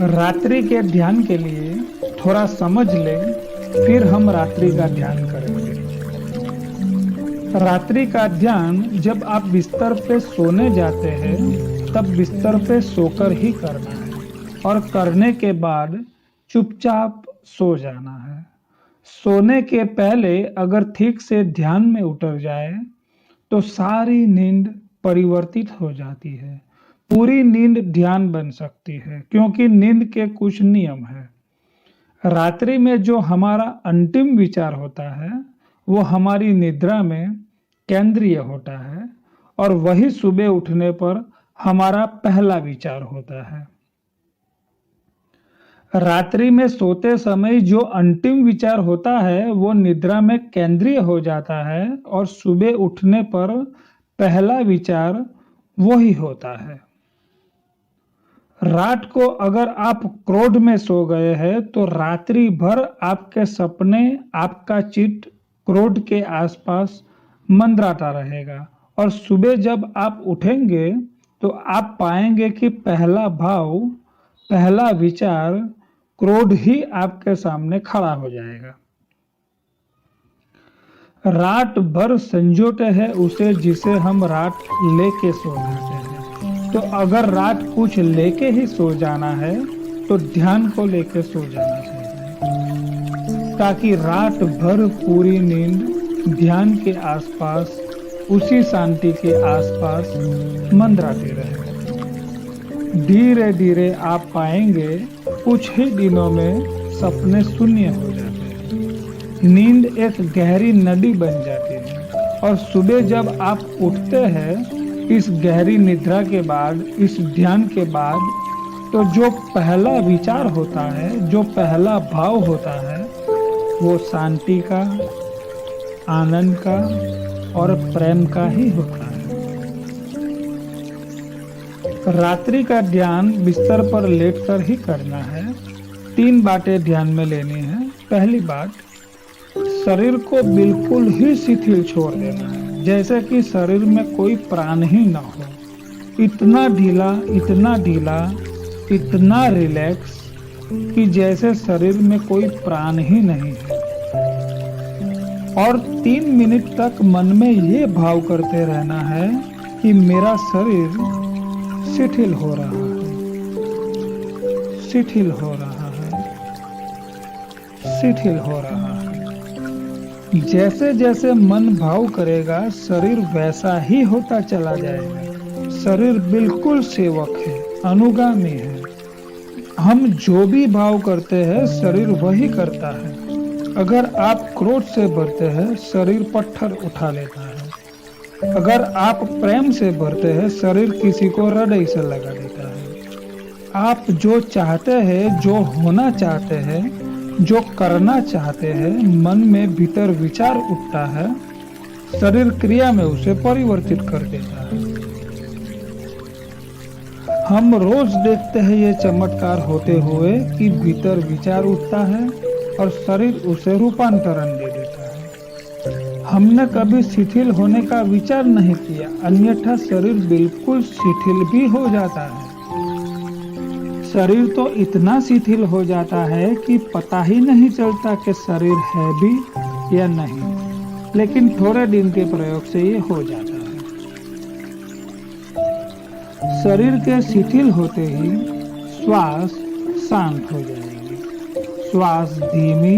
रात्रि के ध्यान के लिए थोड़ा समझ लें, फिर हम रात्रि का ध्यान करेंगे। रात्रि का ध्यान जब आप बिस्तर पे सोने जाते हैं तब बिस्तर पे सोकर ही करना है और करने के बाद चुपचाप सो जाना है। सोने के पहले अगर ठीक से ध्यान में उतर जाए तो सारी नींद परिवर्तित हो जाती है। पूरी नींद ध्यान बन सकती है, क्योंकि नींद के कुछ नियम है। रात्रि में जो हमारा अंतिम विचार होता है वो हमारी निद्रा में केंद्रीय होता है और वही सुबह उठने पर हमारा पहला विचार होता है। रात्रि में सोते समय जो अंतिम विचार होता है वो निद्रा में केंद्रीय हो जाता है और सुबह उठने पर पहला विचार वही होता है। रात को अगर आप क्रोध में सो गए हैं तो रात्रि भर आपके सपने, आपका चित्त क्रोध के आसपास मंडराता रहेगा और सुबह जब आप उठेंगे तो आप पाएंगे कि पहला भाव, पहला विचार क्रोध ही आपके सामने खड़ा हो जाएगा। रात भर संजोते हैं उसे जिसे हम रात लेके सो जाते हैं। तो अगर रात कुछ लेके ही सो जाना है तो ध्यान को लेके सो जाना चाहिए, ताकि रात भर पूरी नींद ध्यान के आसपास, उसी शांति के आसपास मंडराती रहे। धीरे धीरे आप पाएंगे कुछ ही दिनों में सपने शून्य हो जाते हैं। नींद एक गहरी नदी बन जाती है और सुबह जब आप उठते हैं इस गहरी निद्रा के बाद, इस ध्यान के बाद, तो जो पहला विचार होता है, जो पहला भाव होता है वो शांति का, आनंद का और प्रेम का ही होता है। रात्रि का ध्यान बिस्तर पर लेटकर ही करना है। 3 बातें ध्यान में लेनी है। पहली बात, शरीर को बिल्कुल ही शिथिल छोड़ देना है, जैसे कि शरीर में कोई प्राण ही ना हो। इतना ढीला, इतना ढीला, इतना रिलैक्स कि जैसे शरीर में कोई प्राण ही नहीं है। और 3 मिनट तक मन में ये भाव करते रहना है कि मेरा शरीर शिथिल हो रहा है, शिथिल हो रहा है, शिथिल हो रहा है। जैसे जैसे मन भाव करेगा शरीर वैसा ही होता चला जाएगा। शरीर बिल्कुल सेवक है, अनुगामी है। हम जो भी भाव करते हैं शरीर वही करता है। अगर आप क्रोध से भरते हैं शरीर पत्थर उठा लेता है। अगर आप प्रेम से भरते हैं शरीर किसी को हृदय से लगा देता है। आप जो चाहते हैं, जो होना चाहते हैं, जो करना चाहते हैं, मन में भीतर विचार उठता है, शरीर क्रिया में उसे परिवर्तित कर देता है। हम रोज देखते हैं ये चमत्कार होते हुए कि भीतर विचार उठता है और शरीर उसे रूपांतरण दे देता है। हमने कभी शिथिल होने का विचार नहीं किया, अन्यथा शरीर बिल्कुल शिथिल भी हो जाता है। शरीर तो इतना शिथिल हो जाता है कि पता ही नहीं चलता कि शरीर है भी या नहीं, लेकिन थोड़े दिन के प्रयोग से ये हो जाता है। शरीर के शिथिल होते ही श्वास शांत हो जाएगी। श्वास धीमी,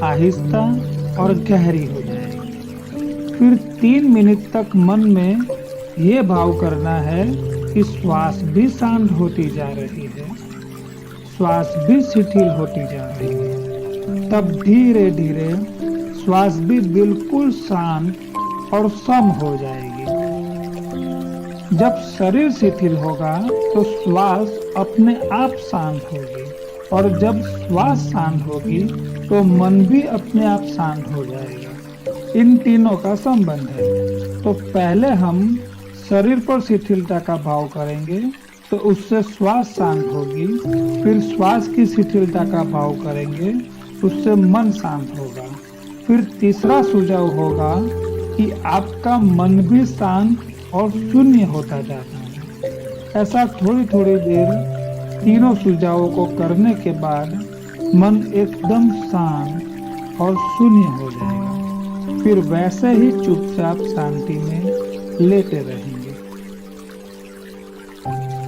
आहिस्ता और गहरी हो जाएगी। फिर 3 मिनट तक मन में ये भाव करना है कि श्वास भी शांत होती जा रही है, श्वास भी शिथिल होती जा रही है। तब धीरे धीरे श्वास भी बिल्कुल शांत और सम हो जाएगी। जब शरीर शिथिल होगा तो श्वास अपने आप शांत होगी और जब श्वास शांत होगी तो मन भी अपने आप शांत हो जाएगा। इन तीनों का संबंध है। तो पहले हम शरीर पर शिथिलता का भाव करेंगे तो उससे श्वास शांत होगी। फिर श्वास की शिथिलता का भाव करेंगे, उससे मन शांत होगा। फिर तीसरा सुझाव होगा कि आपका मन भी शांत और शून्य होता जाता है। ऐसा थोड़ी थोड़ी देर तीनों सुझावों को करने के बाद मन एकदम शांत और शून्य हो जाएगा। फिर वैसे ही चुपचाप शांति में लेटे रहेंगे।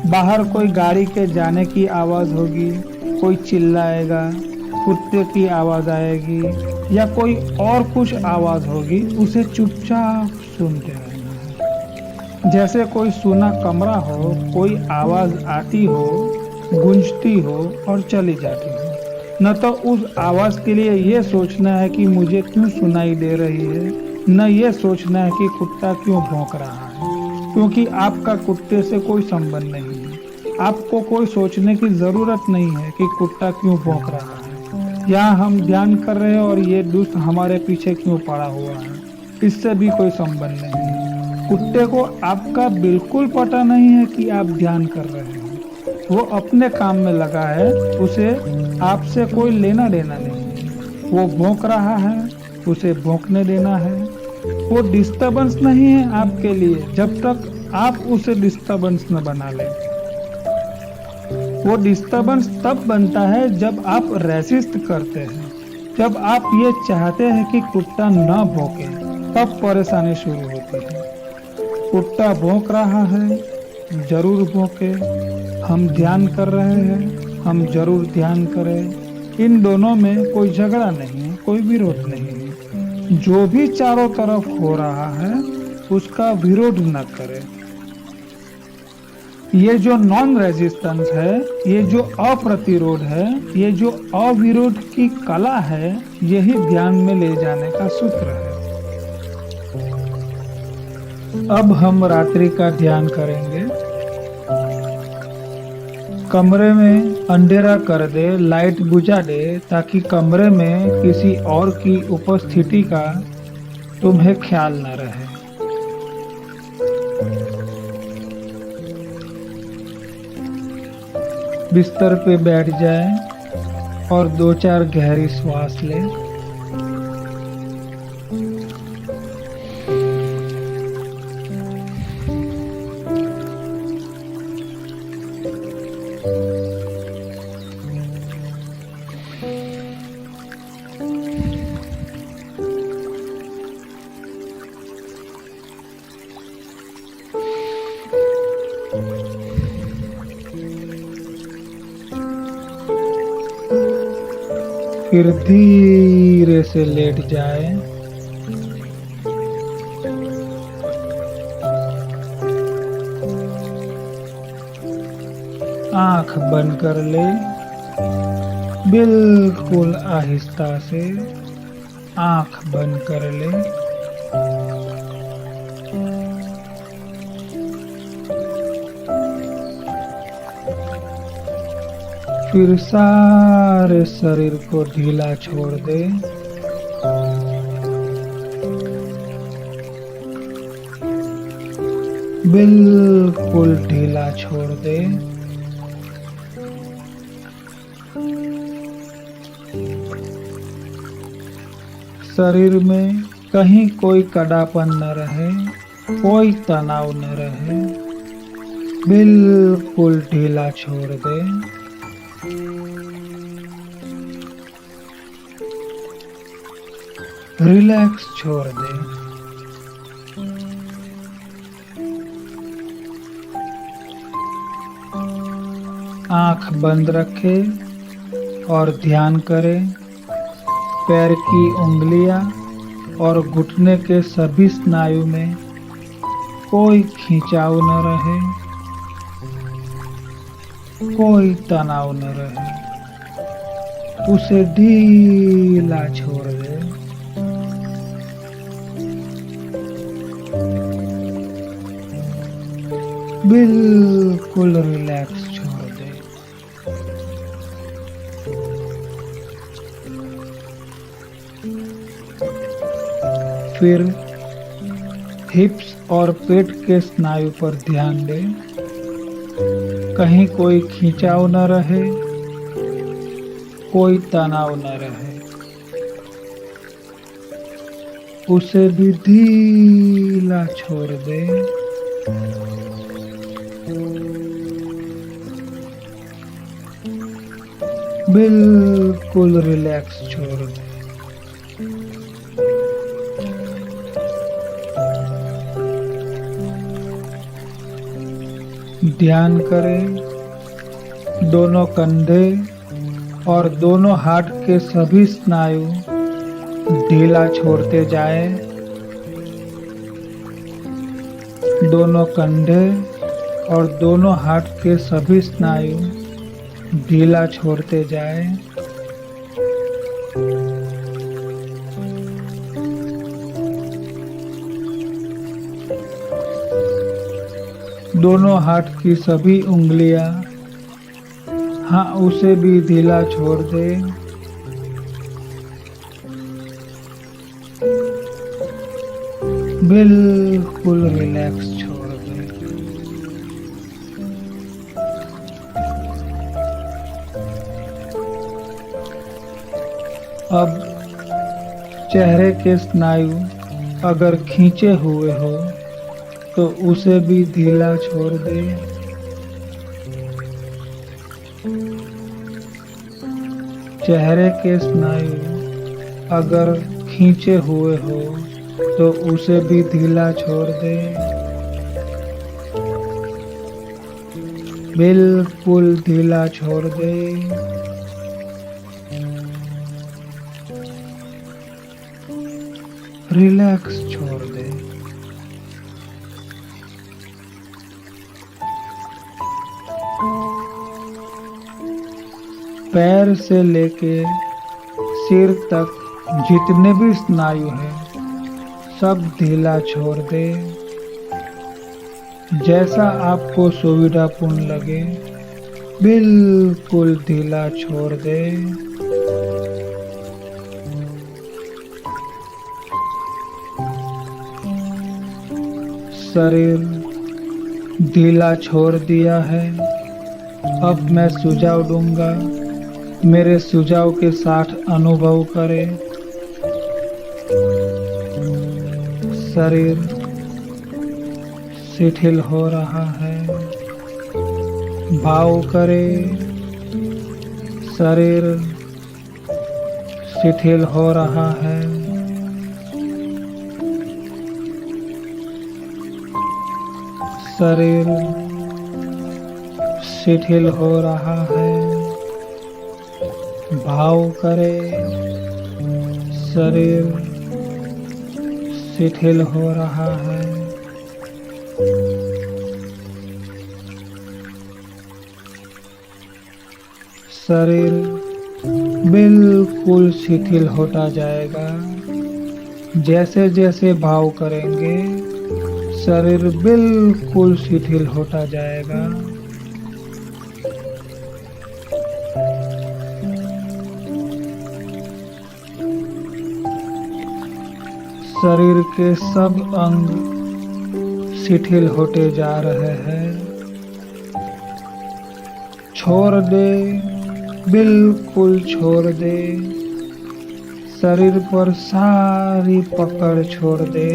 बाहर कोई गाड़ी के जाने की आवाज होगी, कोई चिल्लाएगा, कुत्ते की आवाज आएगी या कोई और कुछ आवाज होगी, उसे चुपचाप सुनते रहना है। जैसे कोई सूना कमरा हो, कोई आवाज आती हो, गूंजती हो और चली जाती हो। न तो उस आवाज के लिए ये सोचना है कि मुझे क्यों सुनाई दे रही है, न ये सोचना है कि कुत्ता क्यों भौंक रहा है, क्योंकि आपका कुत्ते से कोई संबंध नहीं है। आपको कोई सोचने की जरूरत नहीं है कि कुत्ता क्यों भौंक रहा है। यहाँ हम ध्यान कर रहे हैं और ये दुष्ट हमारे पीछे क्यों पड़ा हुआ है, इससे भी कोई संबंध नहीं है। कुत्ते को आपका बिल्कुल पता नहीं है कि आप ध्यान कर रहे हैं। वो अपने काम में लगा है, उसे आपसे कोई लेना देना नहीं है। वो भौंक रहा है, उसे भौंकने देना है। वो डिस्टरबेंस नहीं है आपके लिए जब तक आप उसे डिस्टरबेंस न बना लें। वो डिस्टरबेंस तब बनता है जब आप रेसिस्ट करते हैं, जब आप ये चाहते हैं कि कुत्ता न भौंके, तब परेशानी शुरू होती है। कुत्ता भौंक रहा है, जरूर भौंके। हम ध्यान कर रहे हैं, हम जरूर ध्यान करें। इन दोनों में कोई झगड़ा नहीं है, कोई विरोध नहीं है। जो भी चारों तरफ हो रहा है उसका विरोध न करें। ये जो नॉन रेजिस्टेंस है, ये जो अप्रतिरोध है, ये जो अविरोध की कला है, यही ध्यान में ले जाने का सूत्र है। अब हम रात्रि का ध्यान करेंगे। कमरे में अंधेरा कर दे, लाइट बुझा दे, ताकि कमरे में किसी और की उपस्थिति का तुम्हें ख्याल न रहे। बिस्तर पे बैठ जाए और 2-4 गहरी श्वास ले। फिर धीरे से लेट जाए। आंख बंद कर ले, बिल्कुल आहिस्ता से आंख बंद कर ले। फिर सारे शरीर को ढीला छोड़ दे। बिल्कुल ढीला छोड़ दे। शरीर में कहीं कोई कड़ापन न रहे, कोई तनाव न रहे। बिल्कुल ढीला छोड़ दे। रिलैक्स छोड़ दे। आंख बंद रखे और ध्यान करें। पैर की उंगलियां और घुटने के सभी स्नायु में कोई खिंचाव न रहे, कोई तनाव न रहे। उसे ढीला छोड़ दे। बिल्कुल रिलैक्स छोड़ दे। फिर हिप्स और पेट के स्नायु पर ध्यान दे। कहीं कोई खिंचाव न रहे, कोई तनाव न रहे। उसे भी ढीला छोड़ दे। बिल्कुल रिलैक्स छोड़ दें। ध्यान करें दोनों कंधे और दोनों हाथ के सभी स्नायु ढीला छोड़ते जाएं। दोनों कंधे और दोनों हाथ के सभी स्नायु ढीला छोड़ते जाएं। दोनों हाथ की सभी उंगलियां, हाँ उसे भी ढीला छोड़ दें। बिल्कुल रिलैक्स छोड़ दें। अब चेहरे के स्नायु अगर खींचे हुए हो तो उसे भी ढीला छोड़ दे। चेहरे के स्नायु अगर खींचे हुए हो तो उसे भी ढीला छोड़ दे। बिल्कुल ढीला छोड़ दे। रिलैक्स छोड़ दे। पैर से लेके सिर तक जितने भी स्नायु हैं सब ढीला छोड़ दे। जैसा आपको सुविधापूर्ण लगे बिल्कुल ढीला छोड़ दे। शरीर ढीला छोड़ दिया है। अब मैं सुझाव दूंगा, मेरे सुझाव के साथ अनुभव करें। शरीर शिथिल हो रहा है। भाव करें शरीर शिथिल हो रहा है। शरीर शिथिल हो रहा है। भाव करें शरीर शिथिल हो रहा है। शरीर बिल्कुल शिथिल होता जाएगा। जैसे जैसे भाव करेंगे शरीर बिल्कुल शिथिल होता जाएगा। शरीर के सब अंग शिथिल होते जा रहे हैं। छोड़ दे, बिल्कुल छोड़ दे। शरीर पर सारी पकड़ छोड़ दे।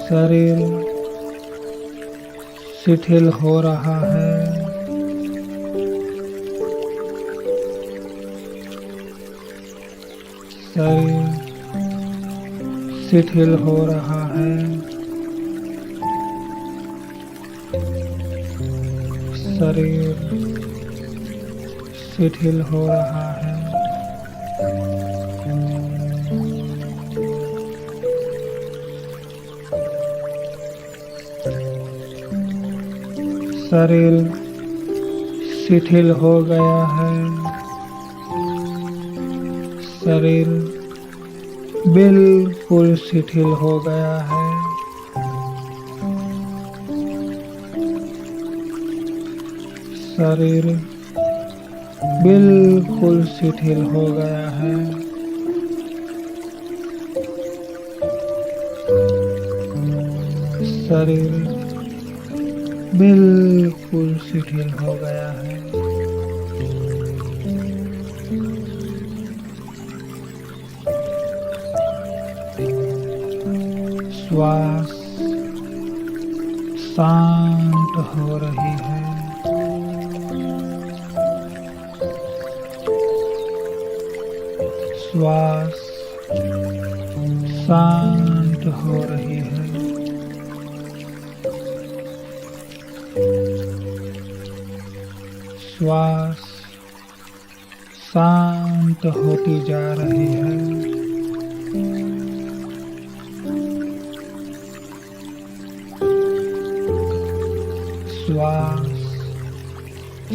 शरीर शिथिल हो रहा है। शरीर शिथिल हो रहा है। शरीर शिथिल हो रहा है। शरीर शिथिल हो गया है। शरीर बिल्कुल शिथिल हो गया है। शरीर बिल्कुल शिथिल हो गया है। शरीर बिल्कुल शिथिल हो गया है। श्वास शांत हो रही है। श्वास शांत हो रही है। श्वास शांत होती जा रही है। श्वास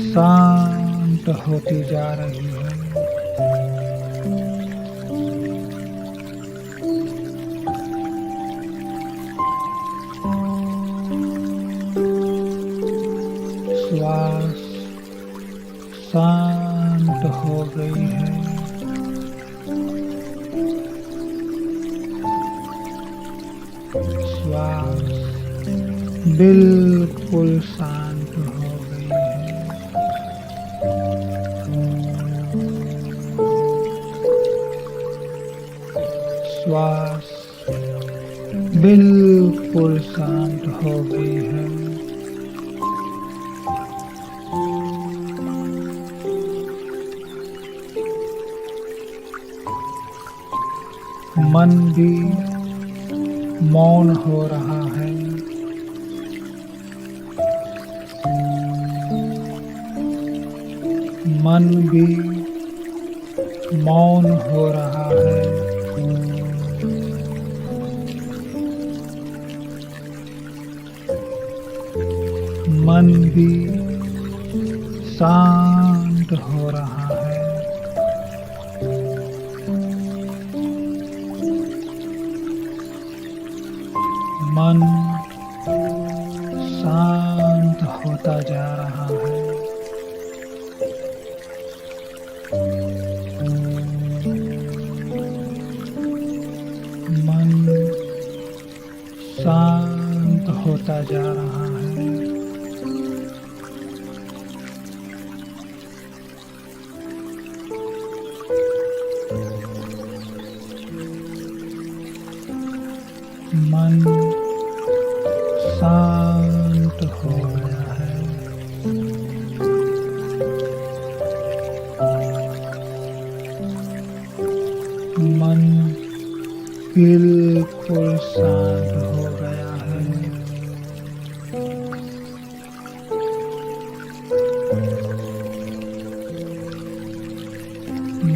शांत होती जा रही है। श्वास शांत हो गई है। श्वास बिल्कुल शांत हो गई है। श्वास बिल्कुल शांत हो गई है। मन भी मौन हो रहा है। मन भी मौन हो रहा है। मन भी शांत हो रहा है। मन शांत होता जा रहा है। मन शांत होता जा रहा है। मन शांत हो गया है। मन बिल्कुल शांत हो गया है।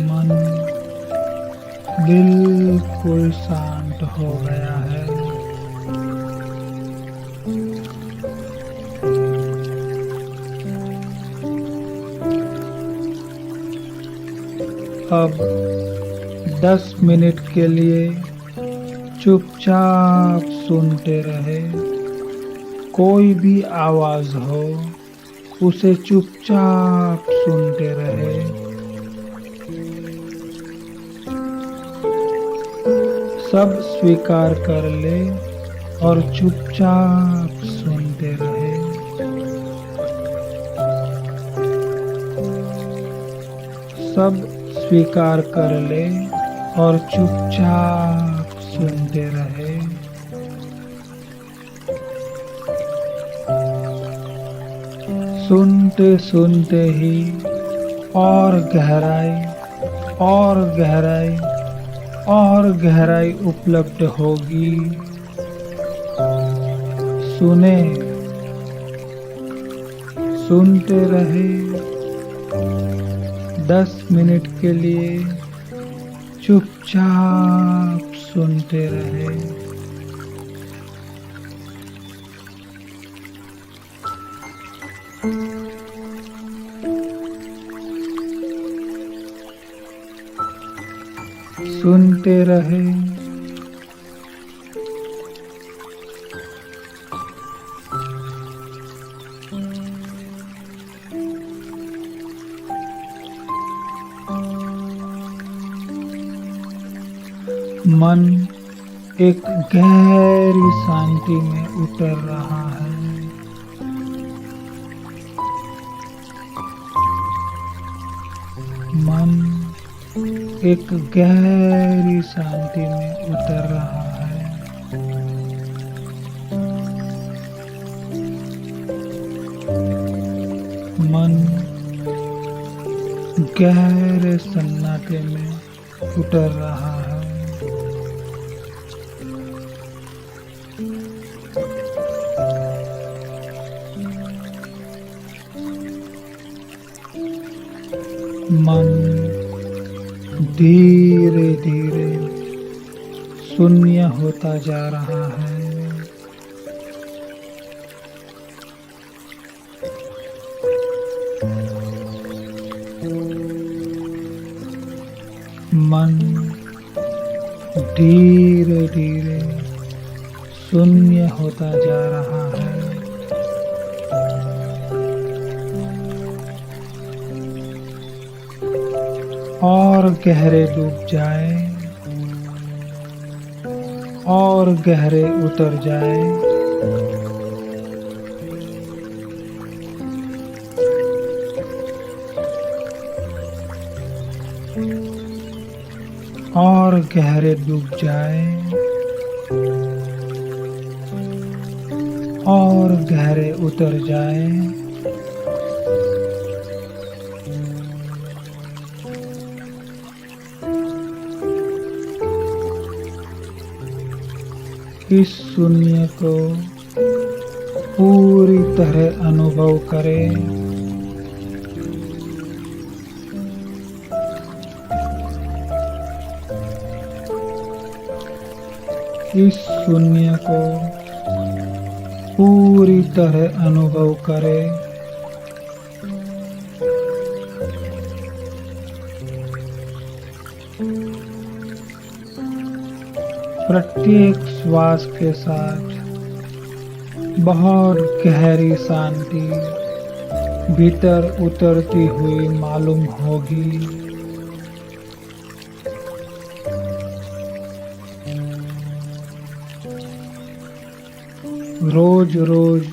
मन बिल्कुल शांत हो गया है। अब 10 मिनट के लिए चुपचाप सुनते रहे। कोई भी आवाज हो उसे चुपचाप सुनते रहे। सब स्वीकार कर ले और चुपचाप सुनते रहे। सब स्वीकार कर ले और चुपचाप सुनते रहे। सुनते सुनते ही और गहराई और गहराई और गहराई उपलब्ध होगी। सुने, सुनते रहे। 10 मिनट के लिए चुपचाप सुनते रहे। सुनते रहे। मन एक गहरी शांति में उतर रहा है। मन एक गहरी शांति में उतर रहा है। गहरे सन्नाटे में उतर रहा है। मन धीरे धीरे शून्य होता जा रहा है। मन धीरे धीरे शून्य होता जा रहा है। और गहरे डूब जाए और गहरे उतर जाए। और गहरे डूब जाए और गहरे उतर जाए। इस शून्य को पूरी तरह अनुभव करें। इस शून्य को पूरी तरह अनुभव करें। प्रत्येक श्वास के साथ बहुत गहरी शांति भीतर उतरती हुई मालूम होगी। रोज रोज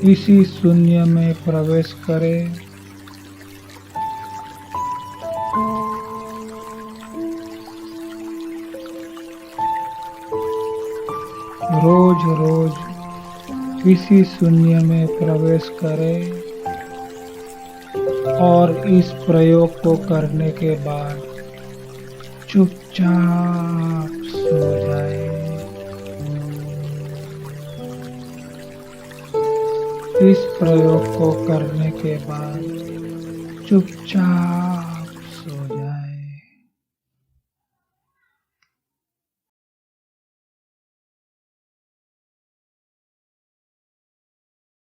इसी शून्य में प्रवेश करें। रोज रोज इसी शून्य में प्रवेश करें और इस प्रयोग को करने के बाद चुपचाप सो जाए। इस प्रयोग को करने के बाद चुपचाप सो जाए।